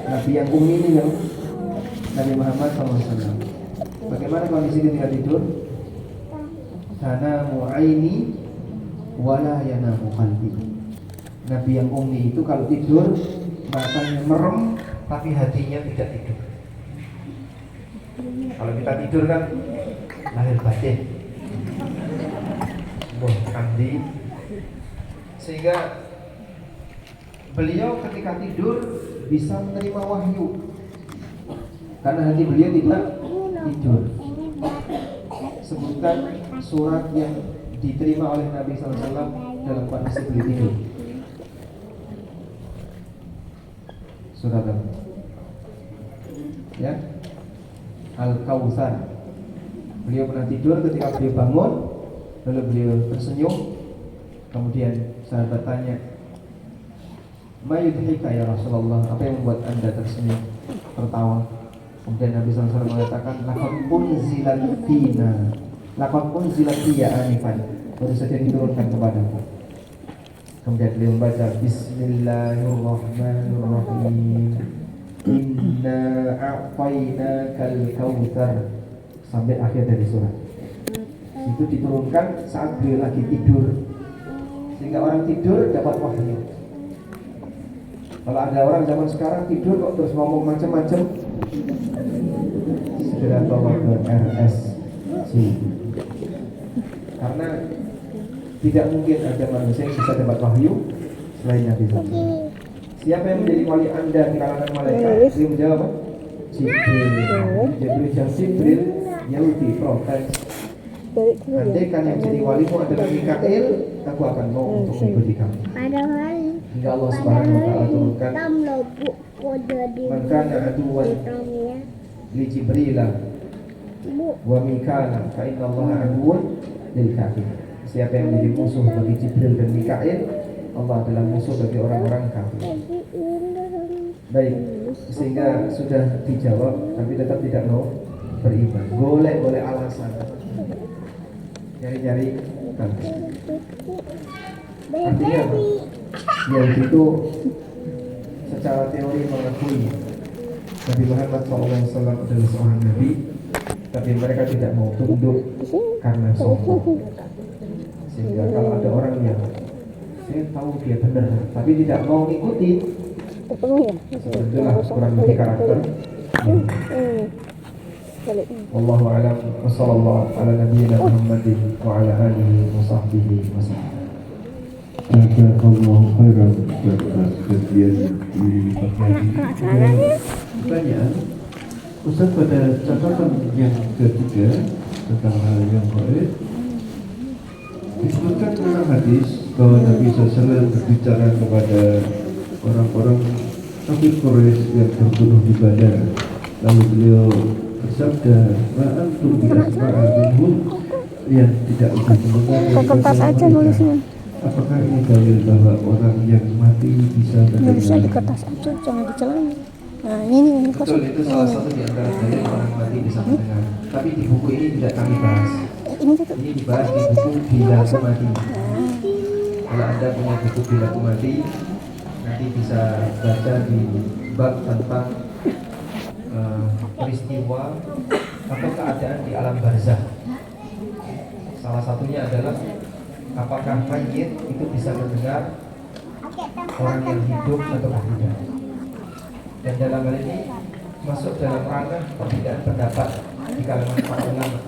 B: Nabi yang Ummi ini yang Nabi Muhammad SAW. Bagaimana kondisi ketika tidur? Tanamu aini wala yanamu qalbi. Nabi yang Ummi itu kalau tidur matanya merem tapi hatinya tidak tidur. Kalau kita tidur kan lahir batin, kandi. Sehingga beliau ketika tidur bisa menerima wahyu karena hati beliau tidak tidur. Sebutkan surat yang diterima oleh Nabi SAW dalam kondisi beliau tidur. Surat apa? Ya, Al-Kautsar. Beliau pernah tidur, ketika beliau bangun, lalu beliau tersenyum. Kemudian sahabat tanya, "Ma yudhika ya Rasulullah?" Apa yang membuat Anda tersenyum, tertawa? Kemudian Nabi SAW mengatakan, "Laqad unzilat fina, laqad unzilat fiya anifan." Baru saja diturunkan kepadaku. Kemudian beliau membaca, "Bismillahirrahmanirrahim. Inna a'tainakal kautsar." Sampai akhir dari surat. Itu diturunkan saat beliau lagi tidur. Sehingga orang tidur dapat wahyu. Kalau ada orang zaman sekarang tidur kok terus ngomong macam-macam, segera tolong ke RSC, karena tidak mungkin ada manusia yang bisa dapat wahyu selain Nabi SAW. Siapa yang menjadi wali anda di kalangan malaikat? Dia menjawab, Jibril. Jibril Yahudi protes. Andai kan yang jadi walimu adalah Mikail, aku akan mau untuk mengikuti kamu. Hingga Allah Subhanahu wa Ta'ala turunkan, man kana aduwwan li Jibril wa Mikail fa inna Allaha aduwwun lil kafir. Siapa yang menjadi musuh bagi Jibril dan Mikail, Allah adalah musuh bagi orang-orang kafir. Baik, sehingga sudah dijawab tapi tetap tidak mau beriman. Boleh alasan, nyari-nyari kan. Artinya apa? Yang itu secara teori mengakui Nabi Muhammad SAW adalah seorang nabi, tapi mereka tidak mau tunduk karena sombong. Sehingga kalau ada orang yang saya tahu dia benar tapi tidak mau mengikuti, itulah kurang lebih karakter. Wallahu a'lam wa sallallahu ala nabiyyina Muhammadin wa ala alihi wa sahbihi wasallam.
A: Jazakallahu khairan atas kajian di pagi hari. Pertanyaan, Ustaz, pada catatan yang ketiga tentang hal yang gaib disebutkan dalam hadis bahwa Nabi SAW berbicara kepada orang-orang kafir Quraisy yang terbunuh di Badar. Lalu beliau bersabda, "Ma'antum bi'asma'a minhum," yang tidak bisa mendengar.
C: Kertas aja nulisnya.
A: Apakah ini dalil bahwa orang yang mati bisa mendengar?
C: Bisa di kertas aja, jangan di celana. Nah ini
B: Betul, itu salah satu di antara dalil orang mati bisa mendengar. Tapi di buku ini tidak kami bahas.
C: ini tuh.
B: Ini dibahas di buku Bilaku Mati. Kalau Anda punya buku Bilaku Mati, nanti bisa baca di bab tentang peristiwa atau keadaan di alam barzakh. Salah satunya adalah apakah mayit itu bisa mendengar orang yang hidup atau tidak. Dan dalam hal ini masuk dalam ranah perbedaan pendapat di kalangan para ulama.